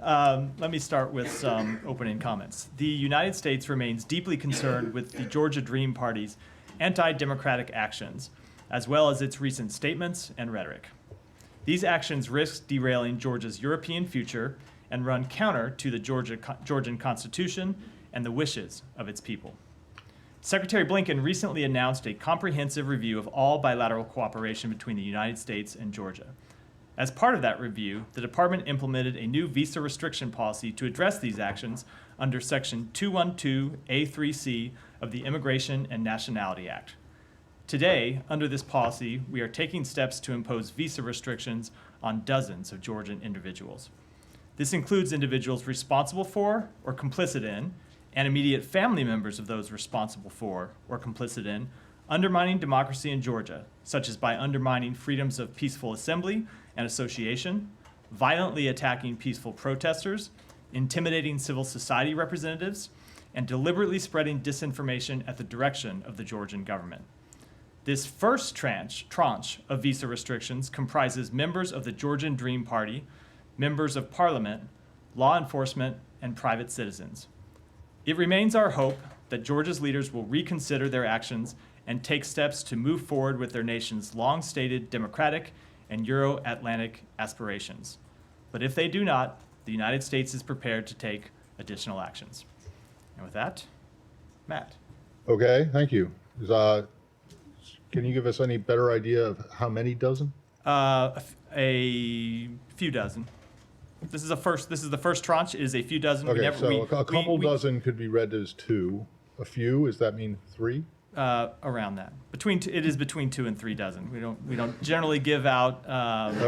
Let me start with some opening comments. The United States remains deeply concerned with the Georgia Dream Party's anti-democratic actions, as well as its recent statements and rhetoric. These actions risk derailing Georgia's European future and run counter to the Georgian Constitution and the wishes of its people. Secretary Blinken recently announced a comprehensive review of all bilateral cooperation between the United States and Georgia. As part of that review, the department implemented a new visa restriction policy to address these actions under Section 212A3C of the Immigration and Nationality Act. Today, under this policy, we are taking steps to impose visa restrictions on dozens of Georgian individuals. This includes individuals responsible for or complicit in, and immediate family members of those responsible for or complicit in, undermining democracy in Georgia, such as by undermining freedoms of peaceful assembly and association, violently attacking peaceful protesters, intimidating civil society representatives, and deliberately spreading disinformation at the direction of the Georgian government. This first tranche of visa restrictions comprises members of the Georgian Dream Party, members of parliament, law enforcement, and private citizens. It remains our hope that Georgia's leaders will reconsider their actions and take steps to move forward with their nation's long-stated democratic and Euro-Atlantic aspirations. But if they do not, the United States is prepared to take additional actions. And with that, Matt. Okay, thank you. Can you give us any better idea of how many dozen? A few dozen. This is the first tranche. It is a few dozen. Okay, a couple dozen could be read as two. A few, does that mean three? Around that. It is between 2 and 3 dozen. We don't generally give out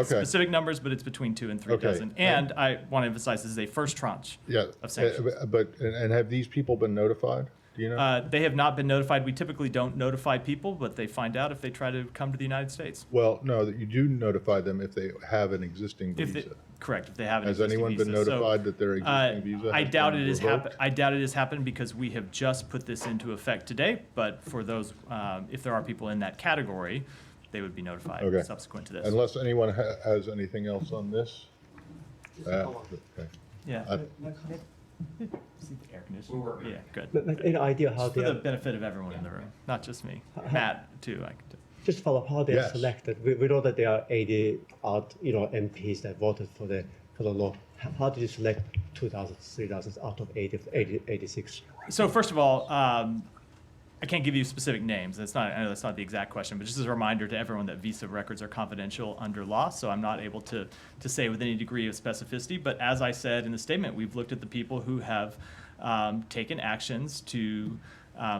specific numbers, but it's between 2 and 3 dozen. And I want to emphasize this is a first tranche of sanctions. And have these people been notified? Do you know? They have not been notified. We typically don't notify people, but they find out if they try to come to the United States. Well, no, that you do notify them if they have an existing visa. Correct. If they have an Has existing anyone visa. been notified that their existing visa I has doubt been it has revoked? happened. I doubt it has happened because we have just put this into effect today. But for those, if there are people in that category, they would be notified subsequent to this. Unless anyone has anything else on this? Okay. Yeah. See the air conditioner? Yeah, good. But any idea how Just for they the are, benefit of everyone in the room, not just me. Matt, too. just follow how they are Yes. selected? We know that there are 80 odd, MPs that voted for the law. How did you select 2,000, 3,000 out of 86? So first of all, I can't give you specific names. I know that's not the exact question, but just as a reminder to everyone that visa records are confidential under law, so I'm not able to say with any degree of specificity. But as I said in the statement, we've looked at the people who have taken actions to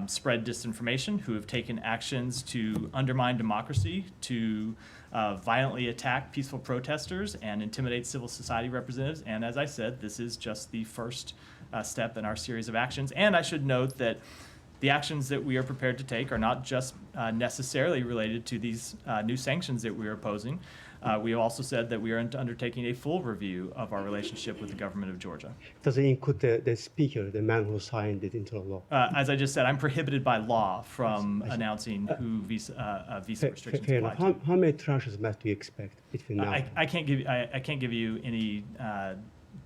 spread disinformation, who have taken actions to undermine democracy, to violently attack peaceful protesters and intimidate civil society representatives. And as I said, this is just the first step in our series of actions. And I should note that the actions that we are prepared to take are not just necessarily related to these new sanctions that we are opposing. We have also said that we are undertaking a full review of our relationship with the government of Georgia. Does it include the speaker, the man who signed it into law? As I just said, I'm prohibited by law from announcing who visa restrictions Fair apply enough. to. How many tranches Matt, do you expect between now? I can't give you any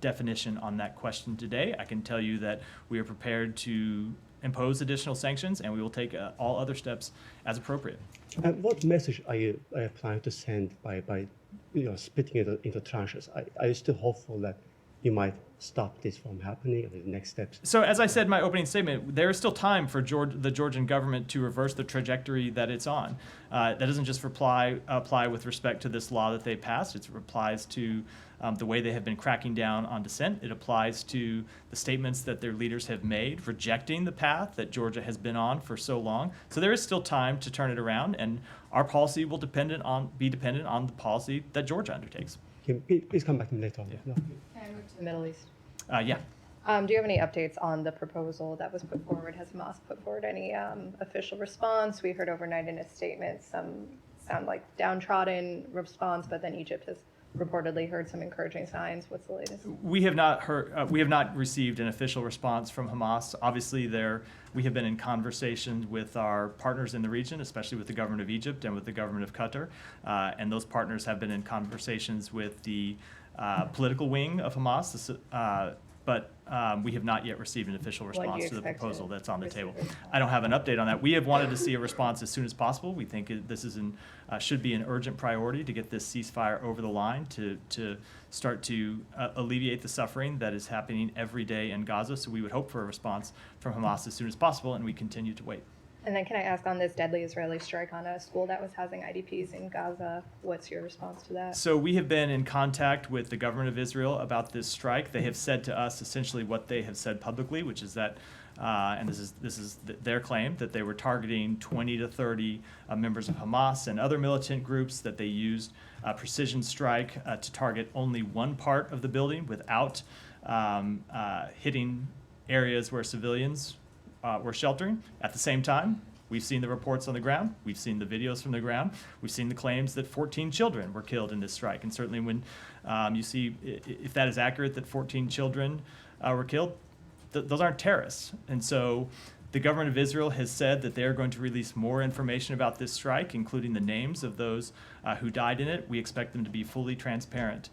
definition on that question today. I can tell you that we are prepared to impose additional sanctions, and we will take all other steps as appropriate. And what message are you planning to send by splitting it into tranches? Are you still hopeful that you might stop this from happening, or the next steps? So as I said in my opening statement, there is still time for the Georgian government to reverse the trajectory that it's on. That doesn't just apply with respect to this law that they passed. It applies to the way they have been cracking down on dissent. It applies to the statements that their leaders have made, rejecting the path that Georgia has been on for so long. So there is still time to turn it around, and our policy will be dependent on the policy that Georgia undertakes. Please come back to me later on. Yeah. No. Can I move to the Middle East? Yeah. Do you have any updates on the proposal that was put forward? Has Hamas put forward any official response? We heard overnight in a statement some sound like downtrodden response, but then Egypt has reportedly heard some encouraging signs. What's the latest? We have not received an official response from Hamas. Obviously, we have been in conversations with our partners in the region, especially with the government of Egypt and with the government of Qatar, and those partners have been in conversations with the political wing of Hamas, but we have not yet received an official When do you response to the expect to proposal that's on the receive table. a response? I don't have an update on that. We have wanted to see a response as soon as possible. We think this is should be an urgent priority to get this ceasefire over the line to start to alleviate the suffering that is happening every day in Gaza. So we would hope for a response from Hamas as soon as possible, and we continue to wait. And then can I ask on this deadly Israeli strike on a school that was housing IDPs in Gaza, what's your response to that? So we have been in contact with the government of Israel about this strike. They have said to us essentially what they have said publicly, which is that, and this is their claim, that they were targeting 20 to 30 members of Hamas and other militant groups, that they used a precision strike to target only one part of the building without hitting areas where civilians were sheltering. At the same time, we've seen the reports on the ground. We've seen the videos from the ground. We've seen the claims that 14 children were killed in this strike. And certainly when you see, if that is accurate, that 14 children were killed, those aren't terrorists. And so the government of Israel has said that they are going to release more information about this strike, including the names of those who died in it. We expect them to be fully transparent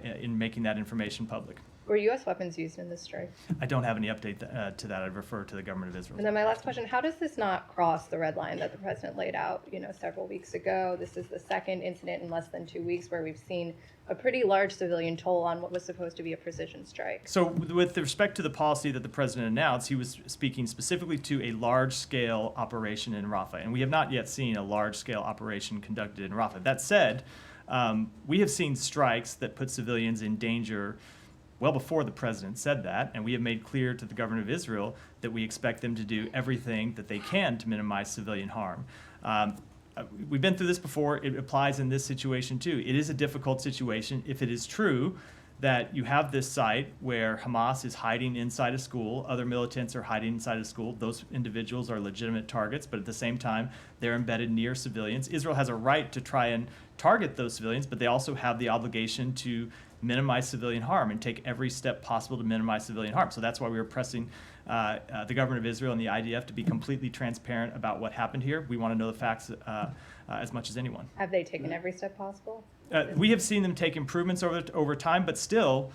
in making that information public. Were U.S. weapons used in this strike? I don't have any update to that. I'd refer to the government of Israel. And then my last question, how does this not cross the red line that the president laid out, several weeks ago? This is the second incident in less than 2 weeks where we've seen a pretty large civilian toll on what was supposed to be a precision strike. So with respect to the policy that the president announced, he was speaking specifically to a large-scale operation in Rafah, and we have not yet seen a large-scale operation conducted in Rafah. That said, we have seen strikes that put civilians in danger well before the president said that, and we have made clear to the government of Israel that we expect them to do everything that they can to minimize civilian harm. We've been through this before. It applies in this situation too. It is a difficult situation if it is true that you have this site where Hamas is hiding inside a school, other militants are hiding inside a school. Those individuals are legitimate targets, but at the same time, they're embedded near civilians. Israel has a right to try and target those civilians, but they also have the obligation to minimize civilian harm and take every step possible to minimize civilian harm. So that's why we were pressing the government of Israel and the IDF to be completely transparent about what happened here. We want to know the facts as much as anyone. Have they taken every step possible? We have seen them take improvements over time, but still,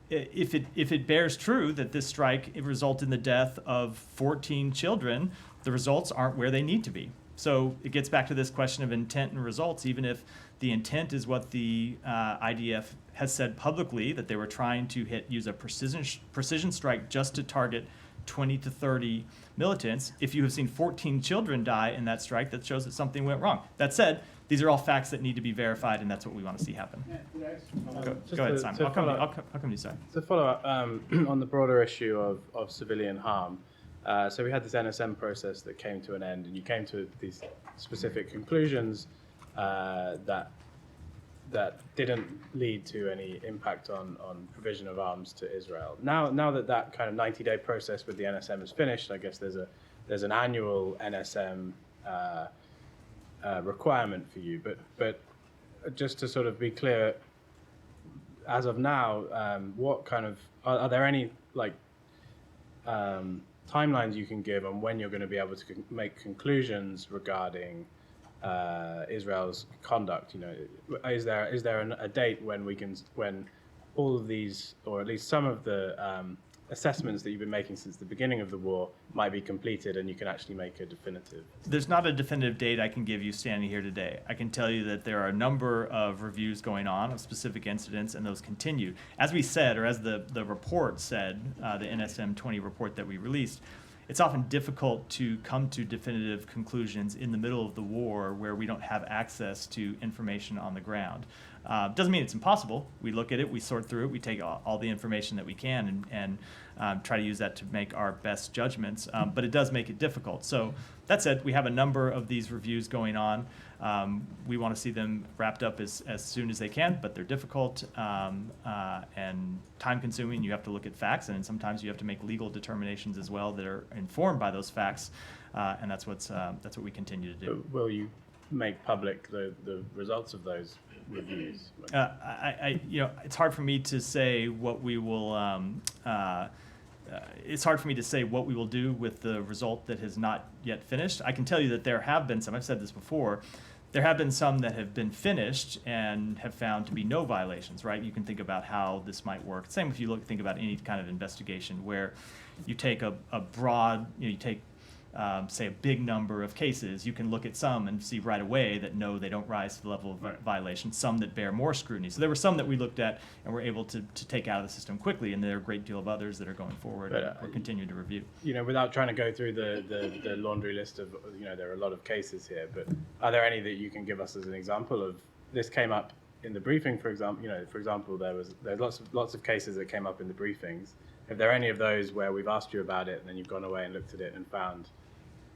if it bears true that this strike resulted in the death of 14 children, the results aren't where they need to be. So it gets back to this question of intent and results. Even if the intent is what the IDF has said publicly, that they were trying to use a precision strike just to target 20 to 30 militants. If you have seen 14 children die in that strike, that shows that something went wrong. That said, these are all facts that need to be verified, and that's what we want to see happen. Go ahead, Simon. I'll come to you, Simon. To follow up on the broader issue of civilian harm, so we had this NSM process that came to an end, and you came to these specific conclusions that didn't lead to any impact on provision of arms to Israel. Now that kind of 90-day process with the NSM is finished, I guess there's an annual NSM requirement for you. But just to sort of be clear, as of now, what kind of are there any timelines you can give on when you're going to be able to make conclusions regarding Israel's conduct? Is there a date when all of these, or at least some of the assessments that you've been making since the beginning of the war might be completed and you can actually make a definitive? There's not a definitive date I can give you standing here today. I can tell you that there are a number of reviews going on of specific incidents, and those continue. As we said, or as the report said, the NSM 20 report that we released, it's often difficult to come to definitive conclusions in the middle of the war where we don't have access to information on the ground. Doesn't mean it's impossible. We look at it, we sort through it, we take all the information that we can and try to use that to make our best judgments, but it does make it difficult. So that said, we have a number of these reviews going on. We want to see them wrapped up as soon as they can, but they're difficult and time-consuming. You have to look at facts, and sometimes you have to make legal determinations as well that are informed by those facts, and that's what we continue to do. Will you make public the results of those reviews? It's hard for me to say what we will. It's hard for me to say what we will do with the result that has not yet finished. I can tell you that there have been some. I've said this before. there have been some that have been finished and have found to be no violations, right? You can think about how this might work. Same if you think about any kind of investigation where you take a broad, you take, say, a big number of cases. You can look at some and see right away that no, they don't rise to the level of violation, some that bear more scrutiny. So there were some that we looked at and were able to take out of the system quickly, and there are a great deal of others that are going forward But, and we're continuing to review. Without trying to go through the laundry list of, there are a lot of cases here, but are there any that you can give us as an example of this came up in the briefing, for example, there's lots of cases that came up in the briefings. If there are any of those where we've asked you about it and then you've gone away and looked at it and found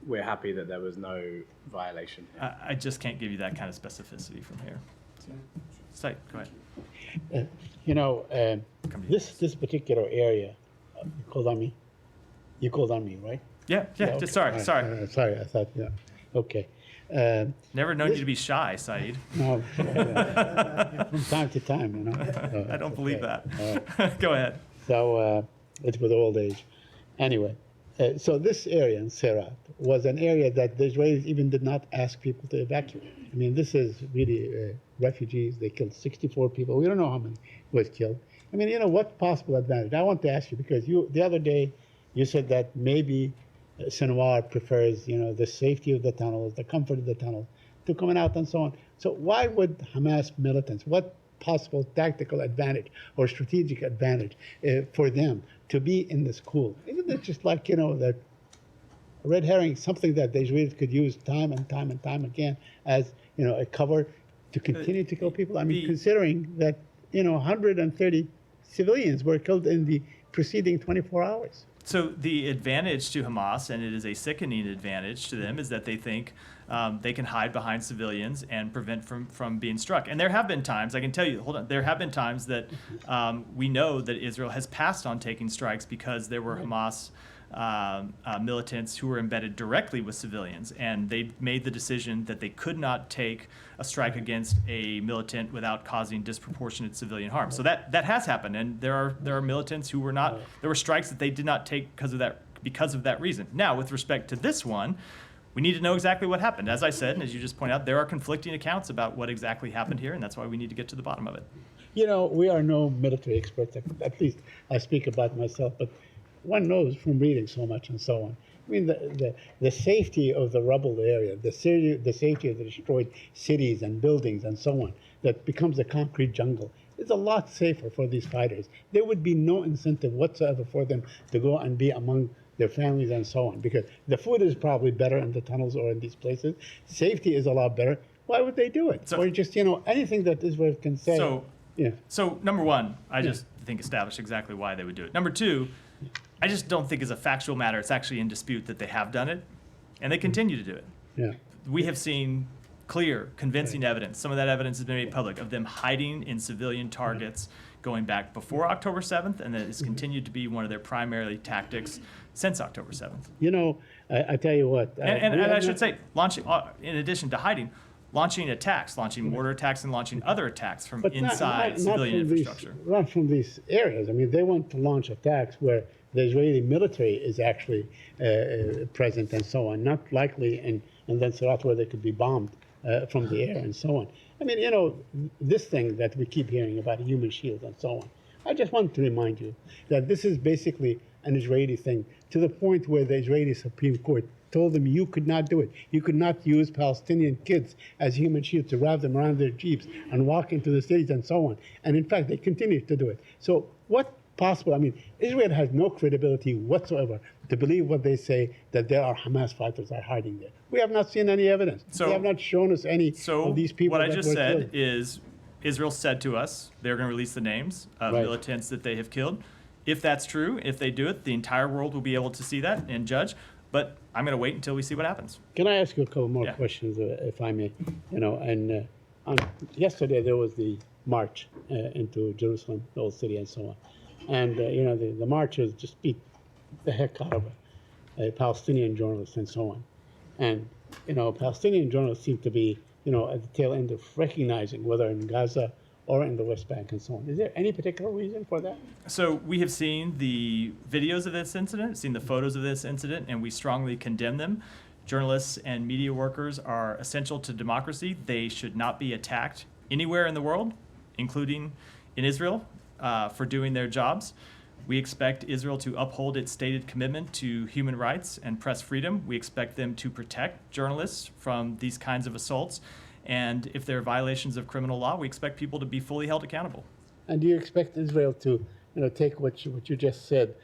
we're happy that there was no violation. I just can't give you that kind of specificity from here. So, go ahead. This particular area, you called on me? You called on me, right? Yeah, okay. just sorry. Sorry, I thought, yeah, okay. Never known you to be shy, Saeed. No, from time to time, So, I don't believe okay. that. Go ahead. So it's with old age. Anyway, so this area in Serat was an area that the Israelis even did not ask people to evacuate. I mean, this is really refugees. They killed 64 people. We don't know how many was killed. I mean, what possible advantage? I want to ask you because the other day you said that maybe Sinwar prefers, the safety of the tunnels, the comfort of the tunnels, to coming out and so on. So why would Hamas militants, what possible tactical advantage or strategic advantage for them to be in the school? Isn't it just like, that red herring, something that the Israelis could use time and time and time again as, a cover to continue to kill people? I mean, considering that, 130 civilians were killed in the preceding 24 hours. So the advantage to Hamas, and it is a sickening advantage to them, is that they think they can hide behind civilians and prevent from being struck. And there have been times, I can tell you, there have been times that we know that Israel has passed on taking strikes because there were Hamas militants who were embedded directly with civilians, and they made the decision that they could not take a strike against a militant without causing disproportionate civilian harm. So that has happened, and there are militants who were not. There were strikes that they did not take because of that reason. Now, with respect to this one, we need to know exactly what happened. As I said, and as you just pointed out, there are conflicting accounts about what exactly happened here, and that's why we need to get to the bottom of it. We are no military experts. At least I speak about myself, but one knows from reading so much and so on. I mean, the safety of the rubble area, the safety of the destroyed cities and buildings and so on, that becomes a concrete jungle, is a lot safer for these fighters. There would be no incentive whatsoever for them to go and be among their families and so on, because the food is probably better in the tunnels or in these places. Safety is a lot better. Why would they do it? Or just, anything that Israel can say. So number one, I just think established exactly why they would do it. Number two, I just don't think as a factual matter it's actually in dispute that they have done it, and they continue to do it. Yeah. We have seen clear, convincing evidence. Some of that evidence has been made public of them hiding in civilian targets going back before October 7th, and that has continued to be one of their primary tactics since October 7th. I tell you what. And I should say, launching, in addition to hiding, launching attacks, launching mortar attacks, and launching other attacks from inside civilian infrastructure. Not from these areas. I mean, they want to launch attacks where the Israeli military is actually present and so on, not likely in then Serat where they could be bombed from the air and so on. I mean, this thing that we keep hearing about a human shield and so on. I just want to remind you that this is basically an Israeli thing, to the point where the Israeli Supreme Court told them you could not do it. You could not use Palestinian kids as human shields to wrap them around their jeeps and walk into the cities and so on. And in fact, they continue to do it. So what possible? I mean, Israel has no credibility whatsoever to believe what they say, that there are Hamas fighters are hiding there. We have not seen any evidence. So, they have not shown us any of these people. What I that just were said killed. is Israel said to us they're going to release the names of Right. militants that they have killed. If that's true, if they do it, the entire world will be able to see that and judge. But I'm going to wait until we see what happens. Can I ask you a couple more Yeah. questions, if I may? Yesterday there was the march into Jerusalem, the old city, and so on. And the marchers just beat the heck out of a Palestinian journalist and so on. And Palestinian journalists seem to be at the tail end of recognizing whether in Gaza or in the West Bank and so on. Is there any particular reason for that? So we have seen the videos of this incident, seen the photos of this incident, and we strongly condemn them. Journalists and media workers are essential to democracy. They should not be attacked anywhere in the world, including in Israel, for doing their jobs. We expect Israel to uphold its stated commitment to human rights and press freedom. We expect them to protect journalists from these kinds of assaults. And if there are violations of criminal law, we expect people to be fully held accountable. And do you expect Israel to, take what you just said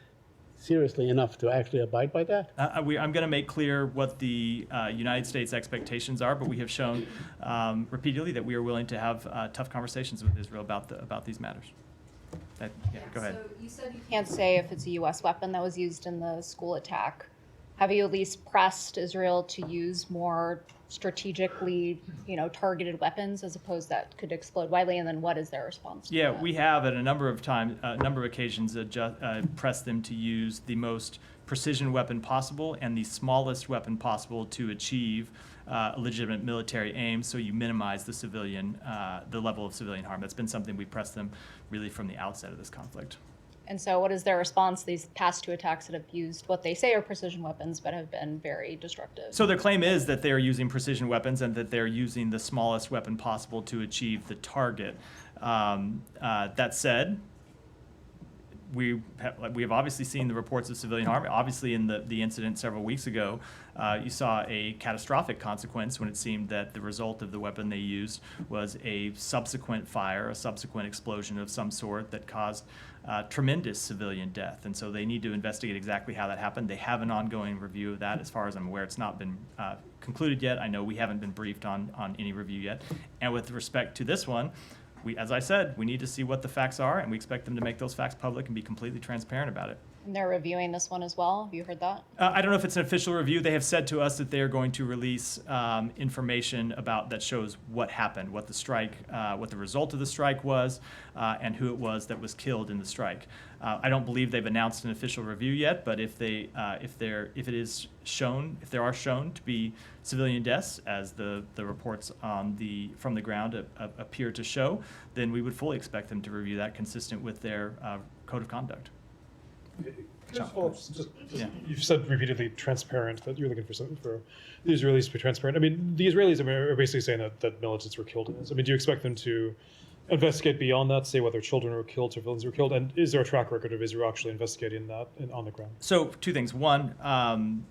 seriously enough to actually abide by that? I'm going to make clear what the United States expectations are, but we have shown repeatedly that we are willing to have tough conversations with Israel about these matters. Go ahead. So you said you can't say if it's a U.S. weapon that was used in the school attack. Have you at least pressed Israel to use more strategically, targeted weapons as opposed that could explode widely? And then what is their response to Yeah, that? we have at a number of occasions pressed them to use the most precision weapon possible and the smallest weapon possible to achieve a legitimate military aim, so you minimize the level of civilian harm. That's been something we pressed them really from the outset of this conflict. And so what is their response to these past two attacks that have used what they say are precision weapons but have been very destructive? So their claim is that they are using precision weapons and that they're using the smallest weapon possible to achieve the target. That said, we have obviously seen the reports of civilian harm. Obviously, in the incident several weeks ago, you saw a catastrophic consequence when it seemed that the result of the weapon they used was a subsequent fire, a subsequent explosion of some sort that caused tremendous civilian death. And so they need to investigate exactly how that happened. They have an ongoing review of that. As far as I'm aware, it's not been concluded yet. I know we haven't been briefed on any review yet. And with respect to this one, as I said, we need to see what the facts are, and we expect them to make those facts public and be completely transparent about it. And they're reviewing this one as well. Have you heard that? I don't know if it's an official review. They have said to us that they are going to release information that shows what happened, what the result of the strike was, and who it was that was killed in the strike. I don't believe they've announced an official review yet, but if there are shown to be civilian deaths, as the reports from the ground appear to show, then we would fully expect them to review that consistent with their code of conduct. You've said repeatedly transparent, that you're looking for the Israelis to be transparent. I mean, the Israelis are basically saying that militants were killed in this. I mean, do you expect them to investigate beyond that, say whether children were killed, civilians were killed, and is there a track record of Israel actually investigating that on the ground? So two things. One,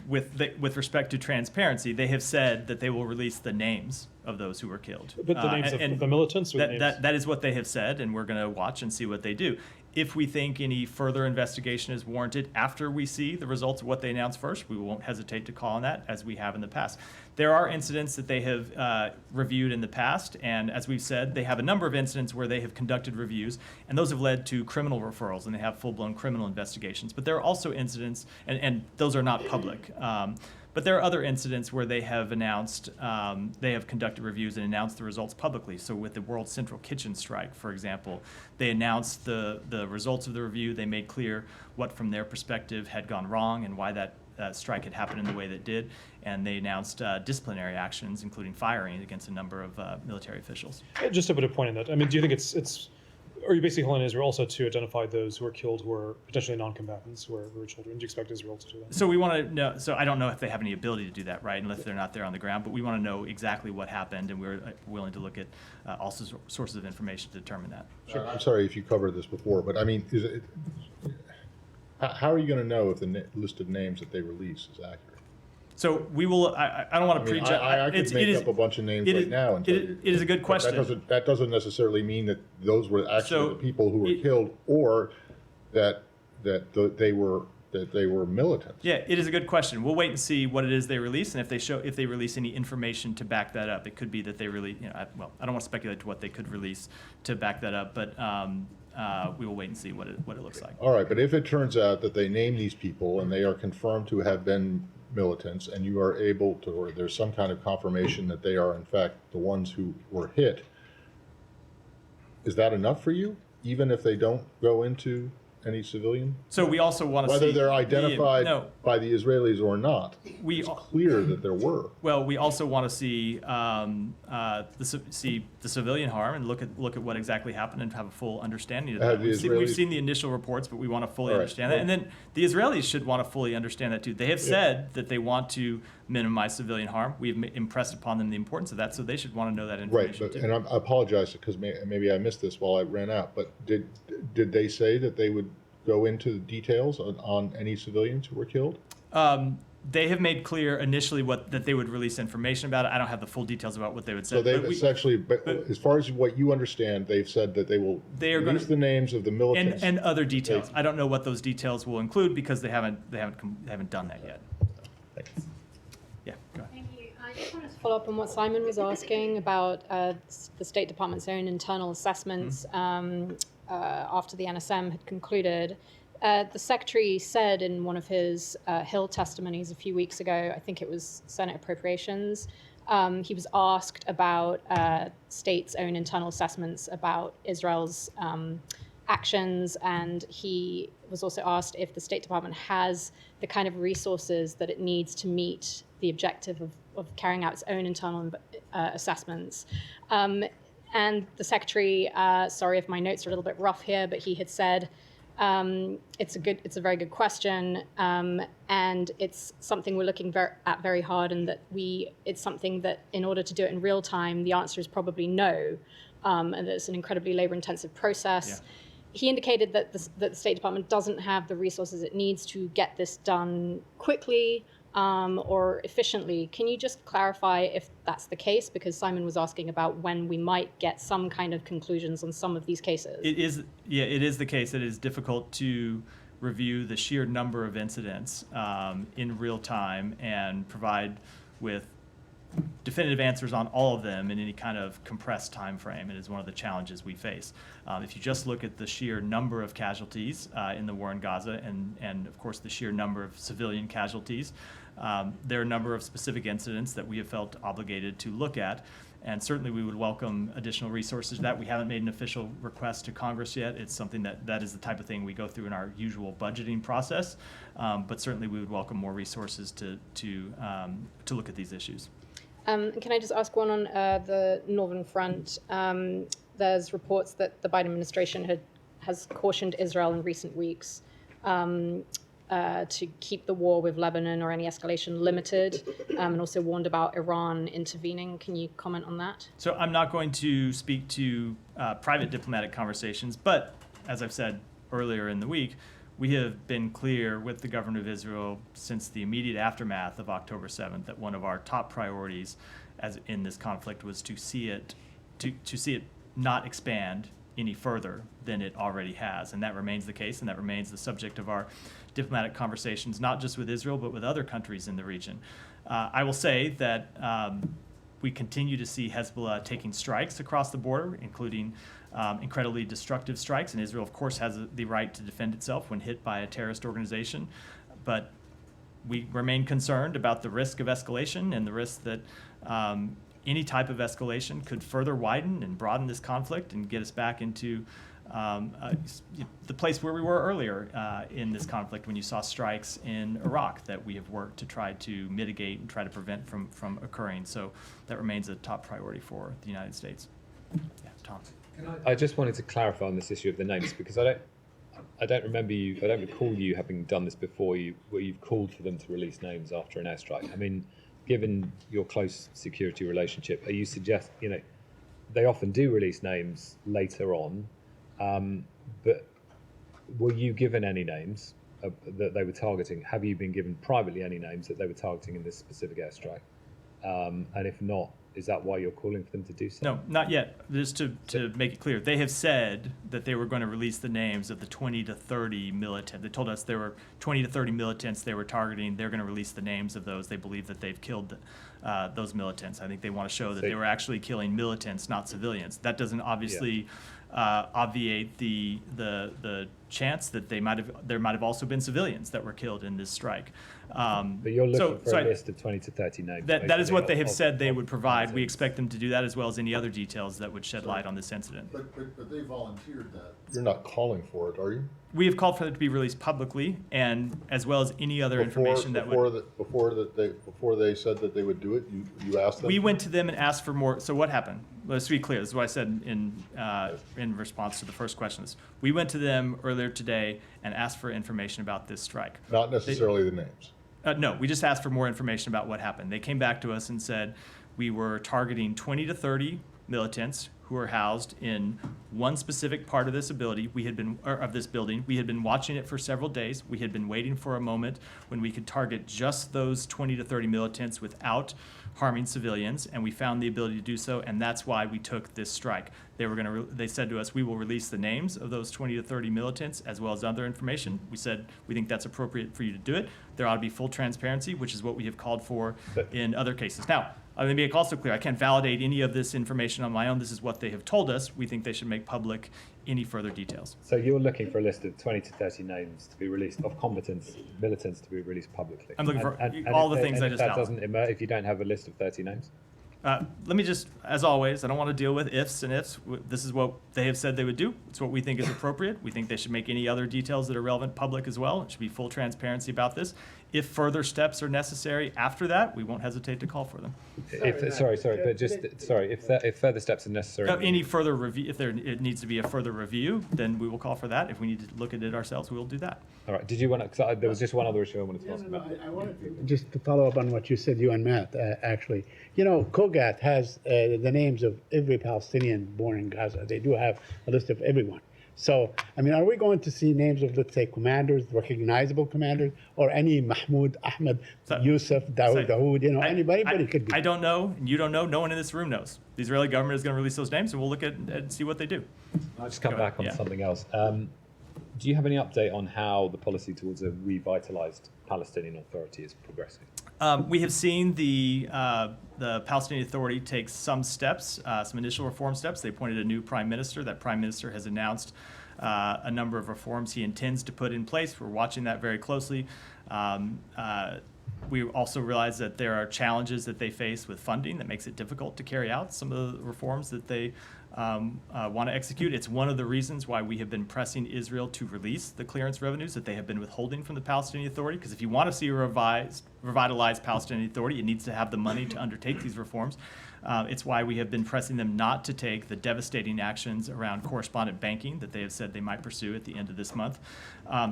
with respect to transparency, they have said that they will release the names of those who were killed. But the names of the militants? Or the names? That is what they have said, and we're going to watch and see what they do. If we think any further investigation is warranted after we see the results of what they announce first, we won't hesitate to call on that, as we have in the past. There are incidents that they have reviewed in the past, and as we've said, they have a number of incidents where they have conducted reviews, and those have led to criminal referrals, and they have full-blown criminal investigations. But there are also incidents, and those are not public, but there are other incidents where they have announced, they have conducted reviews and announced the results publicly. So with the World Central Kitchen strike, for example, they announced the results of the review. They made clear what, from their perspective, had gone wrong and why that strike had happened in the way that it did. And they announced disciplinary actions, including firing against a number of military officials. Just to put a point on that, I mean, do you think it's are you basically calling Israel also to identify those who are killed who are potentially non-combatants, who are children? Do you expect Israel to do that? So we want to know. So I don't know if they have any ability to do that, right? Unless they're not there on the ground. But we want to know exactly what happened, and we're willing to look at all sources of information to determine that. I'm sorry if you covered this before, but I mean, how are you going to know if the listed names that they release is accurate? So we will. I don't want to prejudge. I could make up a bunch of names right now. And it is a good question. That doesn't necessarily mean that those were actually the people who were killed, or that they were militants. Yeah, it is a good question. We'll wait and see what it is they release, and if they release any information to back that up. It could be that they really, I don't want to speculate to what they could release to back that up, but we will wait and see what it looks like. All right, but if it turns out that they name these people and they are confirmed to have been militants, and you are able to, or there's some kind of confirmation that they are in fact the ones who were hit, is that enough for you, even if they don't go into any civilian? So we also want to see Whether they're identified No, by the Israelis or not, we it's clear that there were. well, we also want to see the civilian harm and look at what exactly happened and have a full understanding of Have that. the We've Israelis- seen the initial reports, but we want to fully All right. understand that. And then the Israelis should want to fully understand that too. They have said that they want to minimize civilian harm. We've impressed upon them the importance of that, so they should want to know that Right, information but, too. and I apologize because maybe I missed this while I ran out, but did they say that they would go into the details on any civilians who were killed? They have made clear initially that they would release information about it. I don't have the full details about what they would say. So they've but we- essentially, but as far as what you understand, they've said that they will They are release gonna- the names of the militants. and other details. I don't know what those details will include because they haven't done that yet. Thanks. Yeah, go ahead. Thank you. I just wanted to follow up on what Simon was asking about the State Department's own internal assessments after the NSM had concluded. The Secretary said in one of his Hill testimonies a few weeks ago, I think it was Senate Appropriations, he was asked about states' own internal assessments about Israel's actions, and he was also asked if the State Department has the kind of resources that it needs to meet the objective of carrying out its own internal assessments. And the Secretary, sorry if my notes are a little bit rough here, but he had said, it's a very good question, and it's something we're looking at very hard, and that it's something that in order to do it in real time, the answer is probably no, and that it's an incredibly labor-intensive process. Yeah. He indicated that the State Department doesn't have the resources it needs to get this done quickly or efficiently. Can you just clarify if that's the case? Because Simon was asking about when we might get some kind of conclusions on some of these cases. It is the case that it is difficult to review the sheer number of incidents in real time and provide with definitive answers on all of them in any kind of compressed time frame. It is one of the challenges we face. If you just look at the sheer number of casualties in the war in Gaza and of course the sheer number of civilian casualties, there are a number of specific incidents that we have felt obligated to look at, and certainly we would welcome additional resources to that. We haven't made an official request to Congress yet. It's something that is the type of thing we go through in our usual budgeting process, but certainly we would welcome more resources to look at these issues. Can I just ask one on the Northern Front? There's reports that the Biden administration has cautioned Israel in recent weeks to keep the war with Lebanon or any escalation limited, and also warned about Iran intervening. Can you comment on that? So I'm not going to speak to private diplomatic conversations, but as I've said earlier in the week, we have been clear with the government of Israel since the immediate aftermath of October 7th that one of our top priorities as in this conflict was to see it not expand any further than it already has. And that remains the case, and that remains the subject of our diplomatic conversations, not just with Israel, but with other countries in the region. I will say that we continue to see Hezbollah taking strikes across the border, including incredibly destructive strikes. And Israel, of course, has the right to defend itself when hit by a terrorist organization. But we remain concerned about the risk of escalation and the risk that any type of escalation could further widen and broaden this conflict and get us back into the place where we were earlier in this conflict when you saw strikes in Iraq that we have worked to try to mitigate and try to prevent from occurring. So that remains a top priority for the United States. Yeah, Tom. I just wanted to clarify on this issue of the names because I don't recall you having done this before, where you've called for them to release names after an airstrike. I mean, given your close security relationship, are you they often do release names later on, but were you given any names that they were targeting? Have you been given privately any names that they were targeting in this specific airstrike? And if not, is that why you're calling for them to do so? No, not yet. Just to make it clear, they have said that they were going to release the names of the 20 to 30 militants. They told us there were 20 to 30 militants they were targeting. They're going to release the names of those. They believe that they've killed those militants. I think they want to show that they were actually killing militants, not civilians. That doesn't obviously obviate the chance that there might have also been civilians that were killed in this strike. But you're looking for a list of 20 to 30 names. That is what they have said they would provide. We militants. expect them to do that, as well as any other details that would shed light on this incident. But they volunteered that. You're not calling for it, are you? We have called for it to be released publicly, and as well as any other information that would. Before they said that they would do it, you asked them? We went to them and asked for more. So what happened? Let's be clear. This is what I said in response to the first questions. We went to them earlier today and asked for information about this strike. Not necessarily the names. No, we just asked for more information about what happened. They came back to us and said we were targeting 20 to 30 militants who are housed in one specific part of this building. We had been watching it for several days. We had been waiting for a moment when we could target just those 20 to 30 militants without harming civilians, and we found the ability to do so, and that's why we took this strike. They said to us, we will release the names of those 20 to 30 militants as well as other information. We said we think that's appropriate for you to do it. There ought to be full transparency, which is what we have called for in other cases. Now, let me make also clear, I can't validate any of this information on my own. This is what they have told us. We think they should make public any further details. So you're looking for a list of 20 to 30 names to be released, of militants to be released publicly. I'm looking for all the things I just outlined. outlined. That doesn't emerge if you don't have a list of 30 names? Let me just, as always, I don't want to deal with ifs and ifs. This is what they have said they would do. It's what we think is appropriate. We think they should make any other details that are relevant public as well. It should be full transparency about this. If further steps are necessary after that, we won't hesitate to call for them. If further steps are necessary. Any further review, it needs to be a further review, then we will call for that. If we need to look at it ourselves, we will do that. All right. Did you want to? There was just one other issue I wanted to ask about. I wanted to just to follow up on what you said, you and Matt, actually. You know, COGAT has the names of every Palestinian born in Gaza. They do have a list of everyone. So, I mean, are we going to see names of, let's say, commanders, recognizable commanders, or any Mahmoud, Ahmed, Yusuf, Dawood, you know, anybody could be? I don't know, and you don't know. No one in this room knows. The Israeli government is going to release those names, and we'll look at and see what they do. I'll just come back on Yeah. something else. Do you have any update on how the policy towards a revitalized Palestinian Authority is progressing? We have seen the Palestinian Authority take some steps, some initial reform steps. They appointed a new prime minister. That prime minister has announced a number of reforms he intends to put in place. We're watching that very closely. We also realize that there are challenges that they face with funding that makes it difficult to carry out some of the reforms that they want to execute. It's one of the reasons why we have been pressing Israel to release the clearance revenues that they have been withholding from the Palestinian Authority, because if you want to see a revitalized Palestinian Authority, it needs to have the money to undertake these reforms. It's why we have been pressing them not to take the devastating actions around correspondent banking that they have said they might pursue at the end of this month.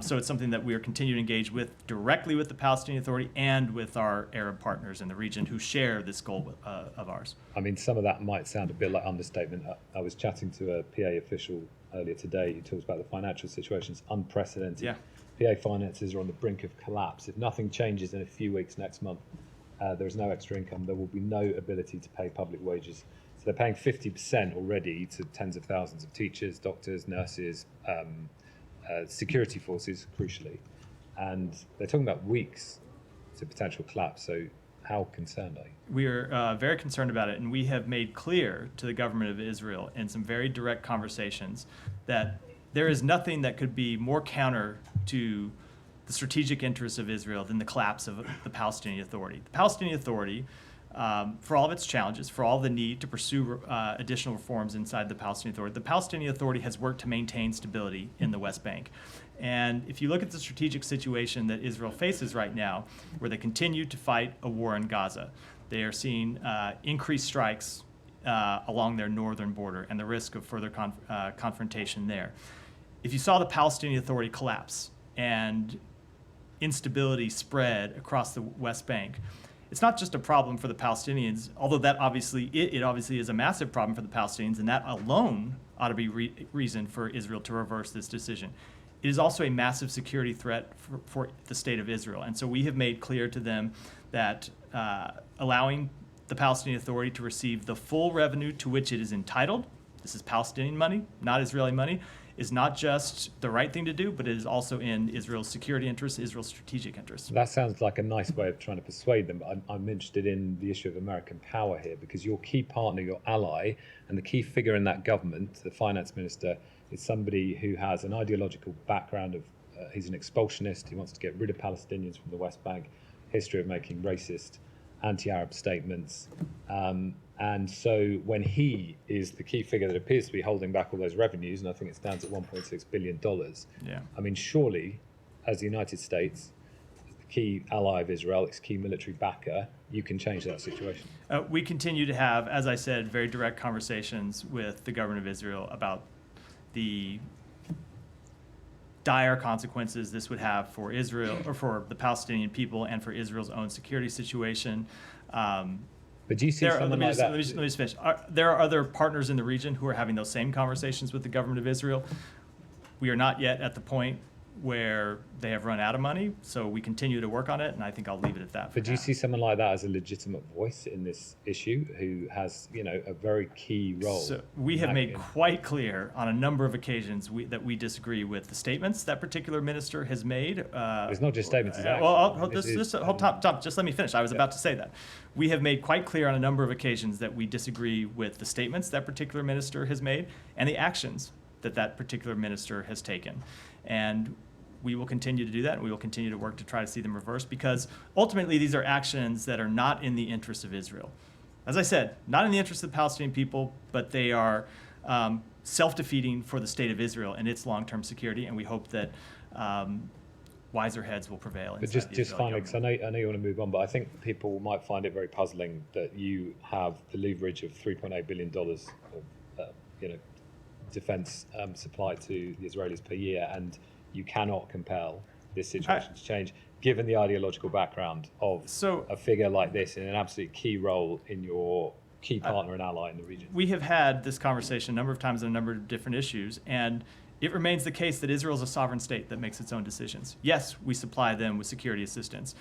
So it's something that we are continuing to engage with directly with the Palestinian Authority and with our Arab partners in the region who share this goal of ours. I mean, some of that might sound a bit like understatement. I was chatting to a PA official earlier today who talks about the financial situation. It's unprecedented. Yeah. PA finances are on the brink of collapse. If nothing changes in a few weeks next month, there's no extra income. There will be no ability to pay public wages. So they're paying 50% already to tens of thousands of teachers, doctors, nurses, security forces, crucially. And they're talking about weeks to potential collapse. So how concerned are you? We are very concerned about it, and we have made clear to the government of Israel in some very direct conversations that there is nothing that could be more counter to the strategic interests of Israel than the collapse of the Palestinian Authority. The Palestinian Authority, for all of its challenges, for all the need to pursue additional reforms inside the Palestinian Authority, the Palestinian Authority has worked to maintain stability in the West Bank. And if you look at the strategic situation that Israel faces right now, where they continue to fight a war in Gaza, they are seeing increased strikes along their northern border and the risk of further confrontation there. If you saw the Palestinian Authority collapse and instability spread across the West Bank, it's not just a problem for the Palestinians, although that obviously it obviously is a massive problem for the Palestinians, and that alone ought to be reason for Israel to reverse this decision. It is also a massive security threat for the state of Israel, and so we have made clear to them that allowing the Palestinian Authority to receive the full revenue to which it is entitled, this is Palestinian money, not Israeli money, is not just the right thing to do, but it is also in Israel's security interests, Israel's strategic interests. That sounds like a nice way of trying to persuade them, but I'm interested in the issue of American power here, because your key partner, your ally, and the key figure in that government, the finance minister, is somebody who has an ideological background of, he's an expulsionist, he wants to get rid of Palestinians from the West Bank, history of making racist, anti-Arab statements. And so when he is the key figure that appears to be holding back all those revenues, and I think it stands at $1.6 billion, Yeah. I mean, surely, as the United States, key ally of Israel, its key military backer, you can change that situation. We continue to have, as I said, very direct conversations with the government of Israel about the dire consequences this would have for Israel, or for the Palestinian people, and for Israel's own security situation. But do you see someone like that? Let me just finish. There are other partners in the region who are having those same conversations with the government of Israel. We are not yet at the point where they have run out of money, so we continue to work on it, and I think I'll leave it at that. But do you see someone like that as a legitimate voice in this issue, who has, you know, a very key role? So we have made quite clear on a number of occasions that we disagree with the statements that particular minister has made. It's not just statements, it's Well, action. Tom, just let me finish. I was about to say that. We have made quite clear on a number of occasions that we disagree with the statements that particular minister has made and the actions that that particular minister has taken. And we will continue to do that, and we will continue to work to try to see them reversed, because ultimately these are actions that are not in the interest of Israel. As I said, not in the interest of the Palestinian people, but they are self-defeating for the state of Israel and its long-term security, and we hope that wiser heads will prevail. But just finally, because I know you want to move on, but I think people might find it very puzzling that you have the leverage of $3.8 billion of defense supply to the Israelis per year, and you cannot compel this situation to change, given the ideological background of a figure like this in an absolute key role in your key partner and ally in the region. We have had this conversation a number of times on a number of different issues, and it remains the case that Israel is a sovereign state that makes its own decisions. Yes, we supply them with security assistance.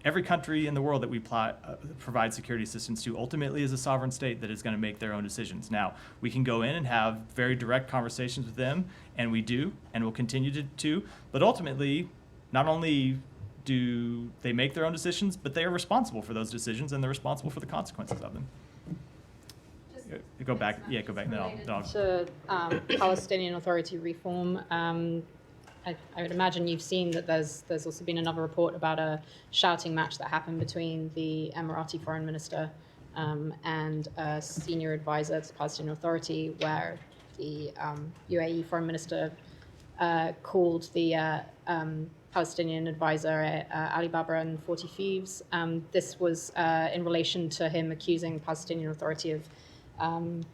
Every country in the world that we provide security assistance to ultimately is a sovereign state that is going to make their own decisions. Now, we can go in and have very direct conversations with them, and we do, and will continue to, but ultimately, not only do they make their own decisions, but they are responsible for those decisions, and they're responsible for the consequences of them. Go back, then I'll To Palestinian Authority reform, I would imagine you've seen that there's also been another report about a shouting match that happened between the Emirati foreign minister and a senior advisor to the Palestinian Authority, where the UAE foreign minister called the Palestinian advisor Ali Baba and 40 Thieves. This was in relation to him accusing the Palestinian Authority of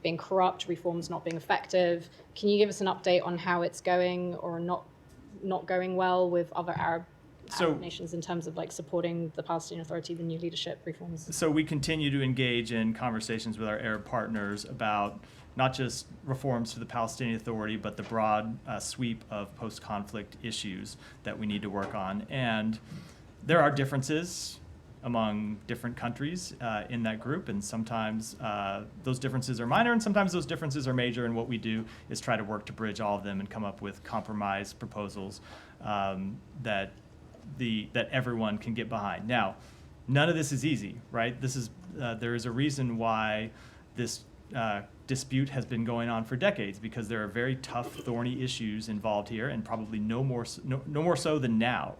being corrupt, reforms not being effective. Can you give us an update on how it's going or not going well with other Arab nations in terms of supporting the Palestinian Authority, the new leadership reforms? So we continue to engage in conversations with our Arab partners about not just reforms to the Palestinian Authority, but the broad sweep of post-conflict issues that we need to work on. And there are differences among different countries in that group, and sometimes those differences are minor, and sometimes those differences are major, and what we do is try to work to bridge all of them and come up with compromise proposals that everyone can get behind. Now, none of this is easy, right? There is a reason why this dispute has been going on for decades, because there are very tough, thorny issues involved here, and probably no more so than now.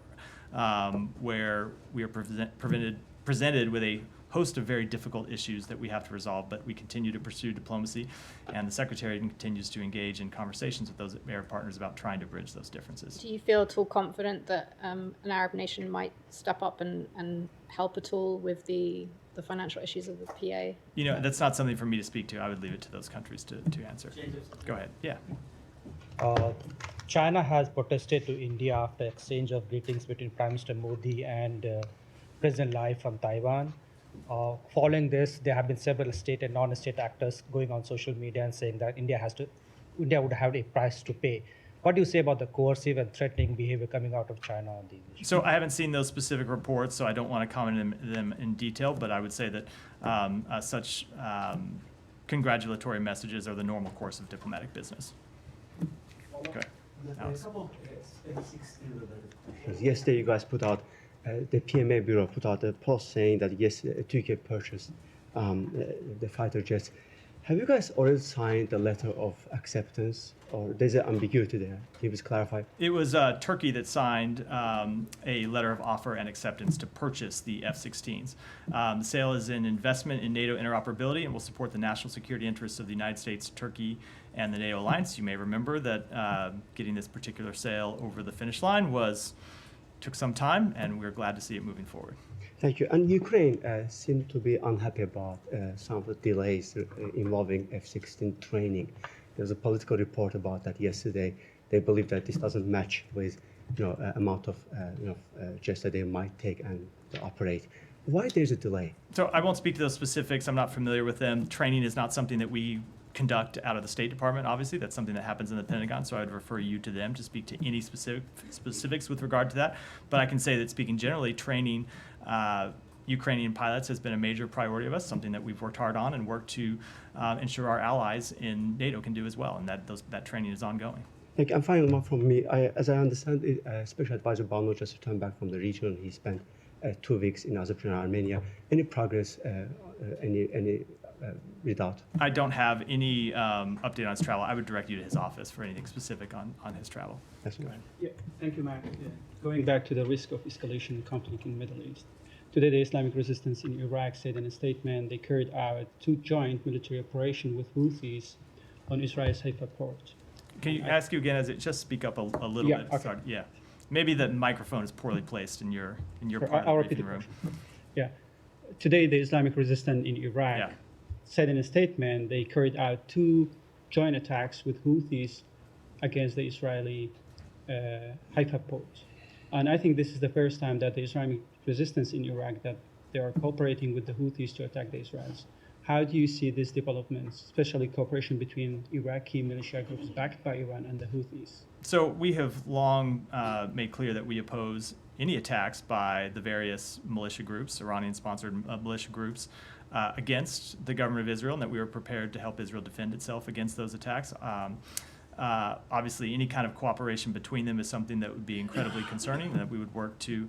Where we are presented with a host of very difficult issues that we have to resolve, but we continue to pursue diplomacy, and the Secretary continues to engage in conversations with those Arab partners about trying to bridge those differences. Do you feel at all confident that an Arab nation might step up and help at all with the financial issues of the PA? That's not something for me to speak to. I would leave it to those countries to answer. Go ahead. Yeah. China has protested to India after exchange of greetings between Prime Minister Modi and President Lai from Taiwan. Following this, there have been several state and non-state actors going on social media and saying that India would have a price to pay. What do you say about the coercive and threatening behavior coming out of China on these issues? So I haven't seen those specific reports, so I don't want to comment on them in detail, but I would say that such congratulatory messages are the normal course of diplomatic business. Okay. Yesterday, you guys put out, the PMA Bureau put out a post saying that yes, Turkey purchased the fighter jets. Have you guys already signed the letter of acceptance, or there's an ambiguity there? Can you please clarify? It was Turkey that signed a letter of offer and acceptance to purchase the F-16s. The sale is an investment in NATO interoperability and will support the national security interests of the United States, Turkey, and the NATO alliance. You may remember that getting this particular sale over the finish line took some time, and we're glad to see it moving forward. Thank you. And Ukraine seemed to be unhappy about some of the delays involving F-16 training. There was a political report about that yesterday. They believe that this doesn't match with amount of jets that they might take and operate. Why there's a delay? So I won't speak to those specifics. I'm not familiar with them. Training is not something that we conduct out of the State Department, obviously. That's something that happens in the Pentagon, so I'd refer you to them to speak to any specifics with regard to that. But I can say that speaking generally, training Ukrainian pilots has been a major priority of us, something that we've worked hard on and worked to ensure our allies in NATO can do as well, and that training is ongoing. Thank you. And final one from me. As I understand it, Special Advisor Balno just returned back from the region. He spent 2 weeks in Azerbaijan, Armenia. Any progress, any result? I don't have any update on his travel. I would direct you to his office for anything specific on his travel. That's right. Yeah, thank you, Matt. Going back to the risk of escalation conflict in the Middle East. Today, the Islamic resistance in Iraq said in a statement they carried out 2 joint military operations with Houthis on Israel's Haifa port. Can you ask you again, as it just speak up a little Yeah, bit? okay. Sorry. Yeah. Maybe the microphone is poorly placed in your part I'll of the repeat briefing the room. question. Yeah. Today, the Islamic resistance in Iraq Yeah. said in a statement they carried out 2 joint attacks with Houthis against the Israeli Haifa port. And I think this is the first time that the Islamic resistance in Iraq that they are cooperating with the Houthis to attack the Israelis. How do you see these developments, especially cooperation between Iraqi militia groups backed by Iran and the Houthis? So we have long made clear that we oppose any attacks by the various militia groups, Iranian-sponsored militia groups, against the government of Israel, and that we are prepared to help Israel defend itself against those attacks. Obviously, any kind of cooperation between them is something that would be incredibly concerning and that we would work to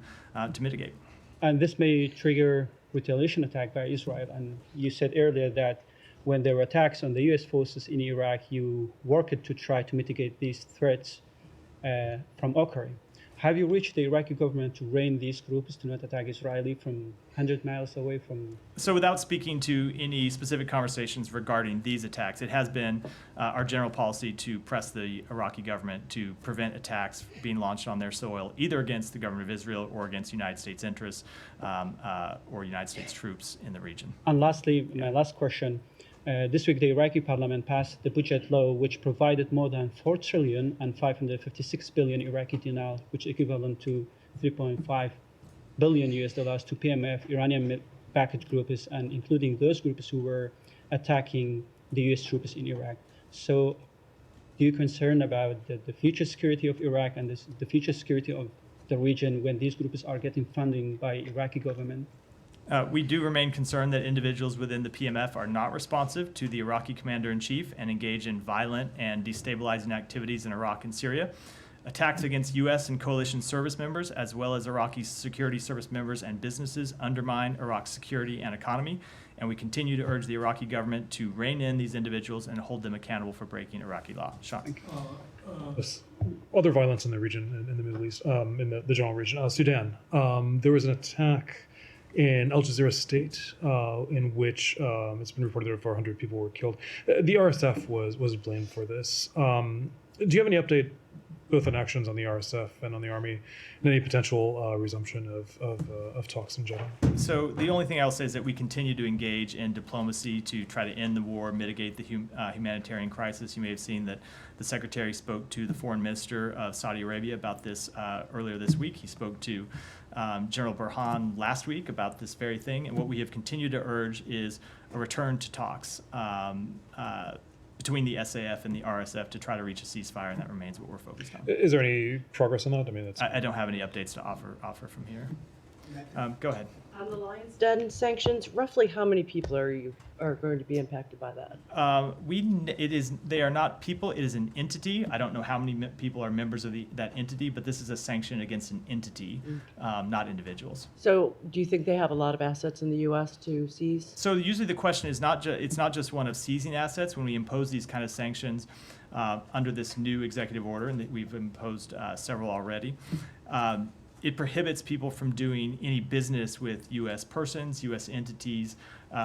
mitigate. And this may trigger retaliation attack by Israel. And you said earlier that when there were attacks on the U.S. forces in Iraq, you worked to try to mitigate these threats from occurring. Have you reached the Iraqi government to rein these groups to not attack Israeli from 100 miles away from? So without speaking to any specific conversations regarding these attacks, it has been our general policy to press the Iraqi government to prevent attacks being launched on their soil, either against the government of Israel or against United States interests or United States troops in the region. And lastly, my last question. This week, the Iraqi parliament passed the budget law, which provided more than 4 trillion and 556 billion Iraqi dinar, which equivalent to 3.5 billion US dollars to PMF, Iranian-backed groups, and including those groups who were attacking the US troops in Iraq. So, are you concerned about the future security of Iraq and the future security of the region when these groups are getting funding by Iraqi government? We do remain concerned that individuals within the PMF are not responsive to the Iraqi commander-in-chief and engage in violent and destabilizing activities in Iraq and Syria. Attacks against U.S. and coalition service members, as well as Iraqi security service members and businesses, undermine Iraq's security and economy, and we continue to urge the Iraqi government to rein in these individuals and hold them accountable for breaking Iraqi law. Sean. Other violence in the region, in the Middle East, in the general region, Sudan. There was an attack in Al Jazeera State, in which it's been reported that 400 people were killed. The RSF was blamed for this. Do you have any update, both on actions on the RSF and on the Army, and any potential resumption of talks in Jeddah? So the only thing I'll say is that we continue to engage in diplomacy to try to end the war, mitigate the humanitarian crisis. You may have seen that the Secretary spoke to the Foreign Minister of Saudi Arabia about this earlier this week. He spoke to General Burhan last week about this very thing, and what we have continued to urge is a return to talks between the SAF and the RSF to try to reach a ceasefire, and that remains what we're focused on. Is there any progress on that? I mean, I don't have any updates to offer from here. Go ahead. On the Lion's Den sanctions, roughly how many people are going to be impacted by that? They are not people. It is an entity. I don't know how many people are members of that entity, but this is a sanction against an entity, not individuals. So do you think they have a lot of assets in the U.S. to seize? So usually the question is it's not just one of seizing assets. When we impose these kind of sanctions under this new executive order, and that we've imposed several already, it prohibits people from doing any business with U.S. persons, U.S. entities,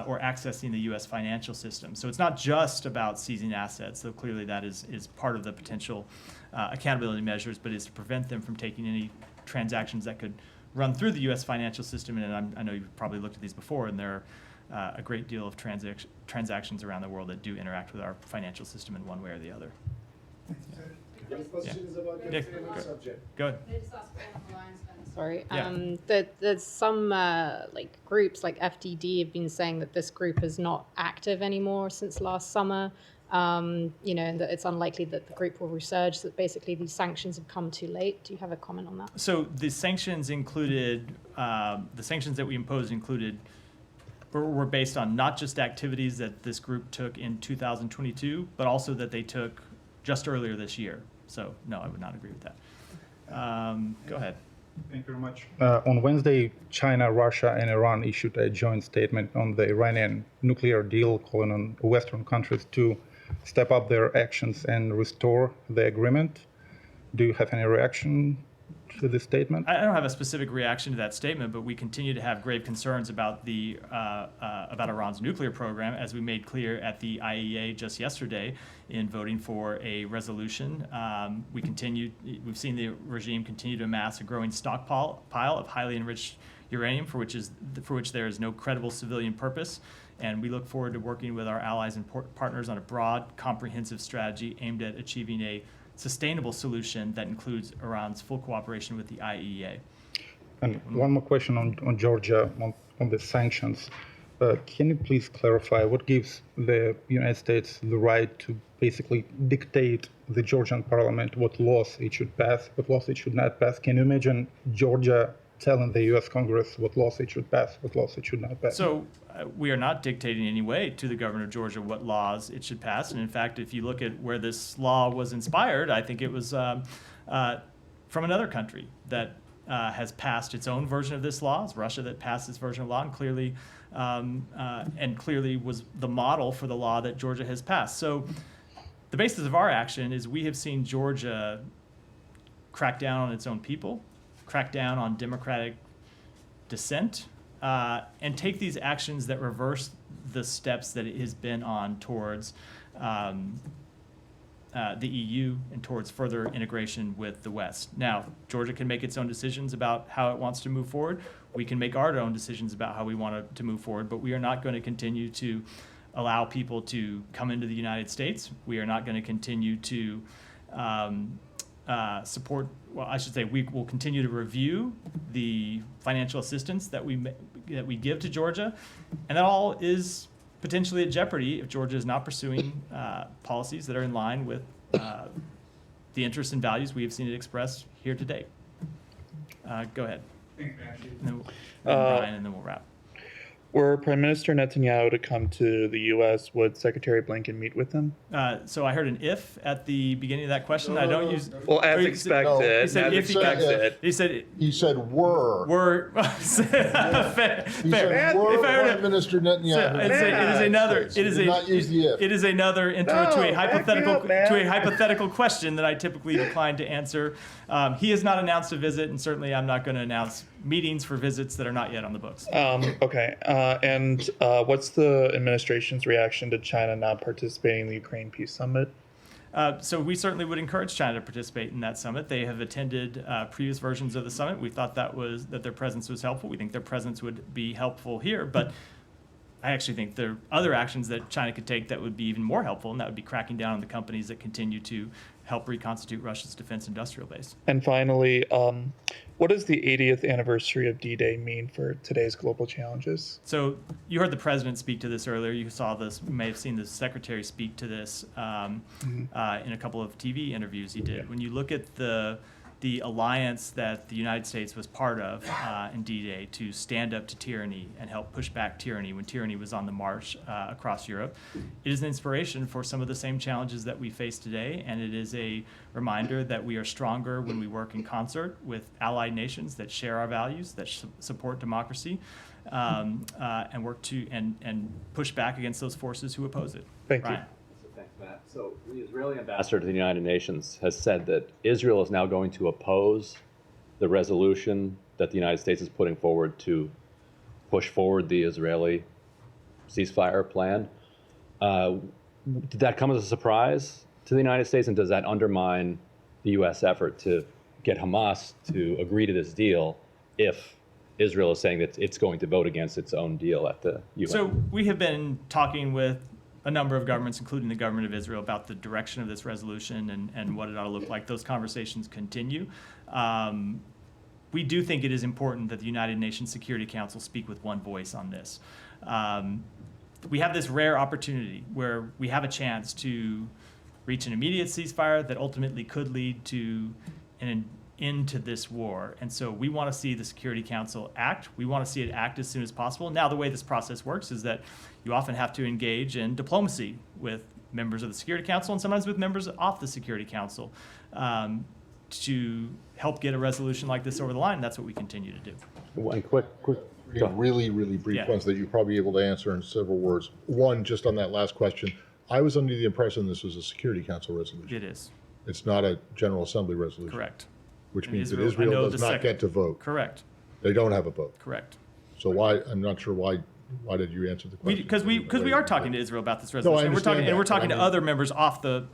or accessing the U.S. financial system. So it's not just about seizing assets, though clearly that is part of the potential accountability measures, but is to prevent them from taking any transactions that could run through the U.S. financial system. And I know you've probably looked at these before, and there are a great deal of transactions around the world that do interact with our financial system in one way or the other. My question is about the same subject. Go ahead. Sorry. Yeah. There's some groups like FDD have been saying that this group is not active anymore since last summer. And that it's unlikely that the group will resurge. That basically these sanctions have come too late. Do you have a comment on that? So the sanctions that we imposed were based on not just activities that this group took in 2022, but also that they took just earlier this year. So no, I would not agree with that. Go ahead. Thank you very much. On Wednesday, China, Russia, and Iran issued a joint statement on the Iranian nuclear deal, calling on Western countries to step up their actions and restore the agreement. Do you have any reaction to this statement? I don't have a specific reaction to that statement, but we continue to have grave concerns about about Iran's nuclear program, as we made clear at the IAEA just yesterday in voting for a resolution. We've seen the regime continue to amass a growing stockpile of highly enriched uranium for which there is no credible civilian purpose. And we look forward to working with our allies and partners on a broad, comprehensive strategy aimed at achieving a sustainable solution that includes Iran's full cooperation with the IAEA. And one more question on Georgia, on the sanctions. Can you please clarify what gives the United States the right to basically dictate the Georgian parliament what laws it should pass, what laws it should not pass? Can you imagine Georgia telling the U.S. Congress what laws it should pass, what laws it should not pass? So we are not dictating in any way to the governor of Georgia what laws it should pass. And in fact, if you look at where this law was inspired, I think it was from another country that has passed its own version of this law. It's Russia that passed this version of law, and clearly was the model for the law that Georgia has passed. So the basis of our action is we have seen Georgia crack down on its own people, crack down on democratic dissent, and take these actions that reverse the steps that it has been on towards the EU and towards further integration with the West. Now, Georgia can make its own decisions about how it wants to move forward. We can make our own decisions about how we want to move forward, but we are not going to continue to allow people to come into the United States. We are not going to continue to we will continue to review the financial assistance that we give to Georgia, and that all is potentially at jeopardy if Georgia is not pursuing policies that are in line with the interests and values we have seen it expressed here today. Go ahead. Thanks, Ashley. And then Brian, and then we'll wrap. Were Prime Minister Netanyahu to come to the U.S., would Secretary Blinken meet with him? So I heard an if at the beginning of that question. I don't use. Well, as expected. He said if he comes. He said were. Were. Fair. He said were Prime Minister Netanyahu. It is another intro to a hypothetical question that I typically decline to answer. He has not announced a visit, and certainly I'm not going to announce meetings for visits that are not yet on the books. Okay. And what's the administration's reaction to China not participating in the Ukraine Peace Summit? So we certainly would encourage China to participate in that summit. They have attended previous versions of the summit. We thought that their presence was helpful. We think their presence would be helpful here, but I actually think there are other actions that China could take that would be even more helpful, and that would be cracking down on the companies that continue to help reconstitute Russia's defense industrial base. And finally, what does the 80th anniversary of D-Day mean for today's global challenges? So you heard the president speak to this earlier. You saw this, you may have seen the secretary speak to this in a couple of TV interviews he did. When you look at the the alliance that the United States was part of in D-Day to stand up to tyranny and help push back tyranny when tyranny was on the march across Europe. It is an inspiration for some of the same challenges that we face today, and it is a reminder that we are stronger when we work in concert with allied nations that share our values, that support democracy, and work to and push back against those forces who oppose it. Thank Ryan. you. Thanks, Matt. So the Israeli ambassador to the United Nations has said that Israel is now going to oppose the resolution that the United States is putting forward to push forward the Israeli ceasefire plan. Did that come as a surprise to the United States, and does that undermine the U.S. effort to get Hamas to agree to this deal if Israel is saying that it's going to vote against its own deal at the UN? So we have been talking with a number of governments, including the government of Israel, about the direction of this resolution and what it ought to look like. Those conversations continue. We do think it is important that the United Nations Security Council speak with one voice on this. We have this rare opportunity where we have a chance to reach an immediate ceasefire that ultimately could lead to an end to this war. And so we want to see the Security Council act. We want to see it act as soon as possible. Now, the way this process works is that you often have to engage in diplomacy with members of the Security Council and sometimes with members off the Security Council to help get a resolution like this over the line. That's what we continue to do. One quick. Really, really brief Yeah. ones that you're probably able to answer in several words. One, just on that last question, I was under the impression this was a Security Council resolution. It is. It's not a General Assembly resolution. Correct. Which And means that I know Israel the does not get to vote. Correct. They don't have a vote. Correct. So why, I'm not sure why did you answer the question? Because we are talking to Israel about this No, I resolution. understand we're that, talking but to I mean- other members off the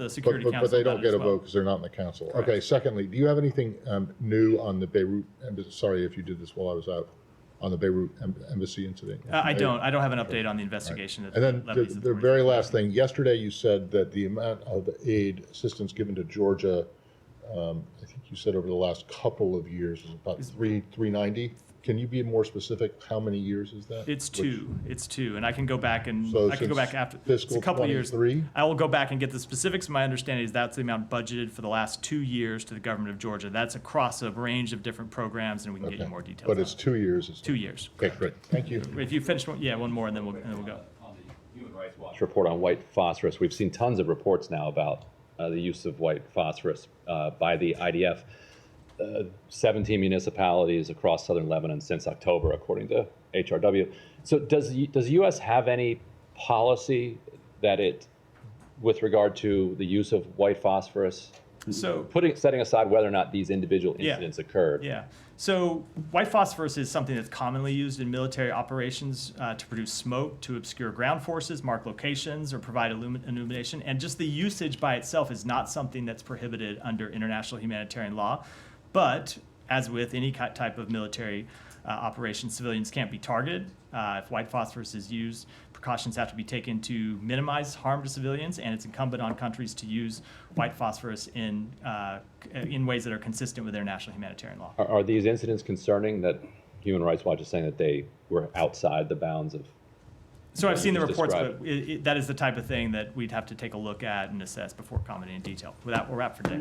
Security Council. But they don't about it get as a well. vote because they're not in the council. Okay, secondly, do you have anything new on the Beirut embassy? Sorry if you did this while I was out. On the Beirut embassy incident? I don't have an update on the investigation. And then the very last thing, yesterday you said that the amount of aid assistance given to Georgia, I think you said over the last couple of years was about 390. Can you be more specific? How many years is that? It's two. It's two, and I can go back and So I can go since back after fiscal it's a couple of years. 23? I will go back and get the specifics. My understanding is that's the amount budgeted for the last 2 years to the government of Georgia. That's across a range of different programs, and we can get you more details. But it's 2 years. 2 years. Okay, great. Thank you. If you finish one more, and then we'll go. Human Rights Watch report on white phosphorus. We've seen tons of reports now about the use of white phosphorus by the IDF. 17 municipalities across southern Lebanon since October, according to HRW. So does the U.S. have any policy that with regard to the use of white phosphorus? So setting aside whether or not these individual incidents occurred. Yeah. So white phosphorus is something that's commonly used in military operations to produce smoke, to obscure ground forces, mark locations, or provide illumination. And just the usage by itself is not something that's prohibited under international humanitarian law. But as with any type of military operation, civilians can't be targeted. If white phosphorus is used, precautions have to be taken to minimize harm to civilians, and it's incumbent on countries to use white phosphorus in ways that are consistent with international humanitarian law. Are these incidents concerning that Human Rights Watch is saying that they were outside the bounds of? So I've seen the reports, described? but that is the type of thing that we'd have to take a look at and assess before commenting in detail. With that, we'll wrap for today.